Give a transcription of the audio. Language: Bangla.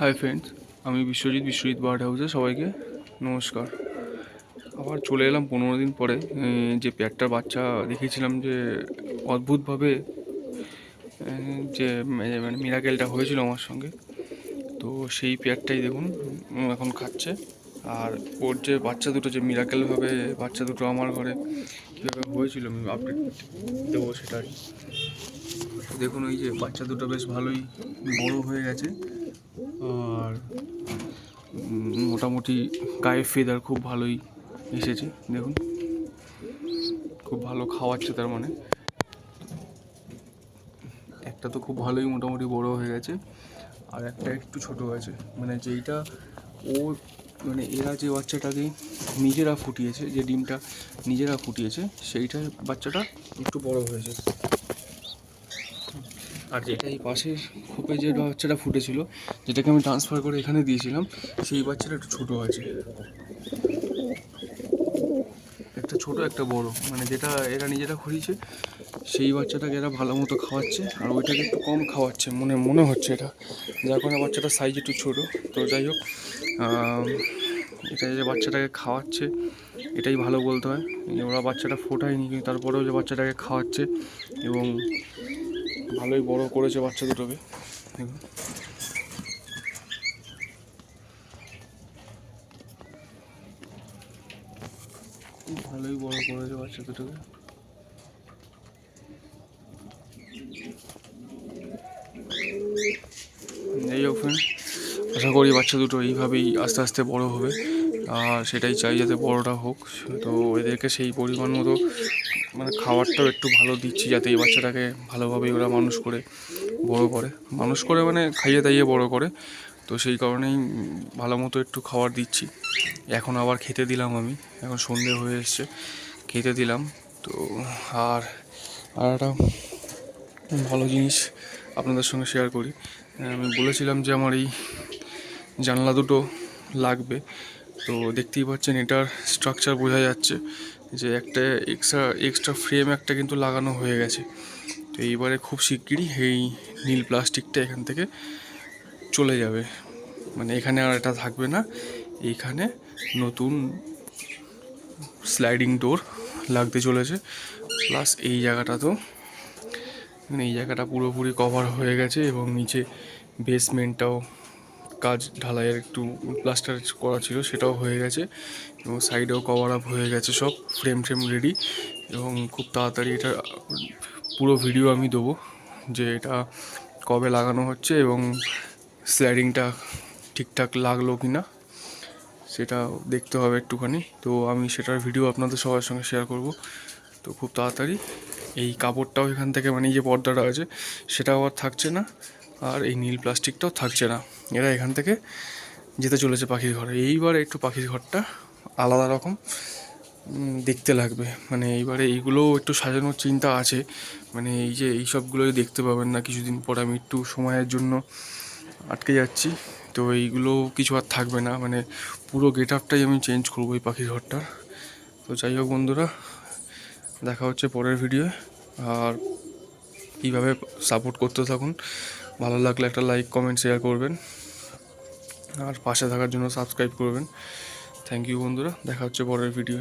হাই ফ্রেন্ডস, আমি বিশ্বজিৎ বার্ড হাউসে সবাইকে নমস্কার। আবার চলে এলাম 15 দিন পরে। যে পেয়ারটার বাচ্চা দেখিয়েছিলাম যে অদ্ভুতভাবে যে মানে মিরাকেলটা হয়েছিল আমার সঙ্গে, তো সেই পেয়ারটাই দেখুন এখন খাচ্ছে। আর ওর যে বাচ্চা দুটো যে মিরাকেলভাবে বাচ্চা দুটো আমার ঘরে কীভাবে হয়েছিল আমি আপডেট দেবো সেটাই। দেখুন ওই যে বাচ্চা দুটো বেশ ভালোই বড় হয়ে গেছে, আর মোটামুটি গায়ে ফেদার খুব ভালোই এসেছে। দেখুন খুব ভালো খাওয়াচ্ছে, তার মানে একটা তো খুব ভালোই মোটামুটি বড় হয়ে গেছে, আর একটা একটু ছোট আছে। মানে যেইটা ও মানে এরা যে বাচ্চাটাকে নিজেরা ফুটিয়েছে, যে ডিমটা নিজেরা ফুটিয়েছে, সেইটা বাচ্চাটা একটু বড় হয়েছে। আর যেটা এই পাশের খোপে যে বাচ্চাটা ফুটেছিল, যেটাকে আমি ট্রান্সফার করে এখানে দিয়েছিলাম, সেই বাচ্চাটা একটু ছোটো আছে। একটা ছোট একটা বড়, মানে যেটা এরা নিজেরা ফুটিয়েছে সেই বাচ্চাটাকে এরা ভালো মতো খাওয়াচ্ছে, আর ওইটাকে একটু কম খাওয়াচ্ছে মনে হচ্ছে এটা, যার কারণে বাচ্চাটার সাইজ একটু ছোটো। তো যাই হোক, এটা যে বাচ্চাটাকে খাওয়াচ্ছে এটাই ভালো বলতে হয়। ওরা বাচ্চাটা ফোটায়নি, কিন্তু তারপরেও যে বাচ্চাটাকে খাওয়াচ্ছে এবং ভালোই বড় করেছে বাচ্চা দুটোকে। দেখুন ভালোই বড় করেছে বাচ্চা দুটোকে। যাই হোক ফ্রেন্ড, আশা করি বাচ্চা দুটো এইভাবেই আস্তে আস্তে বড় হবে, আর সেটাই চাই যাতে বড়টা হোক। তো এদেরকে সেই পরিমাণ মতো মানে খাবারটাও একটু ভালো দিচ্ছি, যাতে এই বাচ্চাটাকে ভালোভাবেই ওরা মানুষ করে মানে খাইয়ে দাইয়ে বড় করে। তো সেই কারণেই ভালো মতো একটু খাবার দিচ্ছি। এখন আবার খেতে দিলাম, আমি এখন সন্ধে হয়ে এসছে, খেতে দিলাম। তো আর একটা ভালো জিনিস আপনাদের সঙ্গে শেয়ার করি। আমি বলেছিলাম যে আমার এই জানলা দুটো লাগবে, তো দেখতেই পাচ্ছেন এটার স্ট্রাকচার বোঝা যাচ্ছে যে একটা এক্সট্রা ফ্রেম একটা কিন্তু লাগানো হয়ে গেছে। তো এইবারে খুব শিগগিরই এই নীল প্লাস্টিকটা এখান থেকে চলে যাবে, মানে এখানে আর এটা থাকবে না। এইখানে নতুন স্লাইডিং ডোর লাগতে চলেছে, প্লাস এই জায়গাটা তো এই জায়গাটা পুরোপুরি কভার হয়ে গেছে, এবং নিচে বেসমেন্টটাও কাজ ঢালাইয়ের একটু প্লাস্টার করা ছিল, সেটাও হয়ে গেছে, এবং সাইডেও কভার আপ হয়ে গেছে, সব ফ্রেম রেডি। এবং খুব তাড়াতাড়ি এটা পুরো ভিডিও আমি দেবো যে এটা কবে লাগানো হচ্ছে এবং স্লাইডিংটা ঠিকঠাক লাগলো কি না, সেটা দেখতে হবে একটুখানি। তো আমি সেটার ভিডিও আপনাদের সবার সঙ্গে শেয়ার করব। তো খুব তাড়াতাড়ি এই কাপড়টাও এখান থেকে, মানে এই যে পর্দাটা আছে সেটাও আর থাকছে না, আর এই নীল প্লাস্টিকটাও থাকছে না। এরা এখান থেকে যেতে চলেছে পাখির ঘরে। এইবার একটু পাখির ঘরটা আলাদা রকম দেখতে লাগবে, মানে এইবারে এইগুলোও একটু সাজানোর চিন্তা আছে। মানে এই যে এই সবগুলোই দেখতে পাবেন না কিছুদিন পর, আমি একটু সময়ের জন্য আটকে যাচ্ছি। তো এইগুলো কিছু আর থাকবে না, মানে পুরো গেট আপটাই আমি চেঞ্জ করবো এই পাখির ঘরটার। তো যাই হোক বন্ধুরা, দেখা হচ্ছে পরের ভিডিও, আর এইভাবে সাপোর্ট করতে থাকুন। ভালো লাগলে একটা লাইক কমেন্ট শেয়ার করবেন, আর পাশে থাকার জন্য সাবস্ক্রাইব করবেন। থ্যাংক ইউ বন্ধুরা, দেখা হচ্ছে পরের ভিডিও।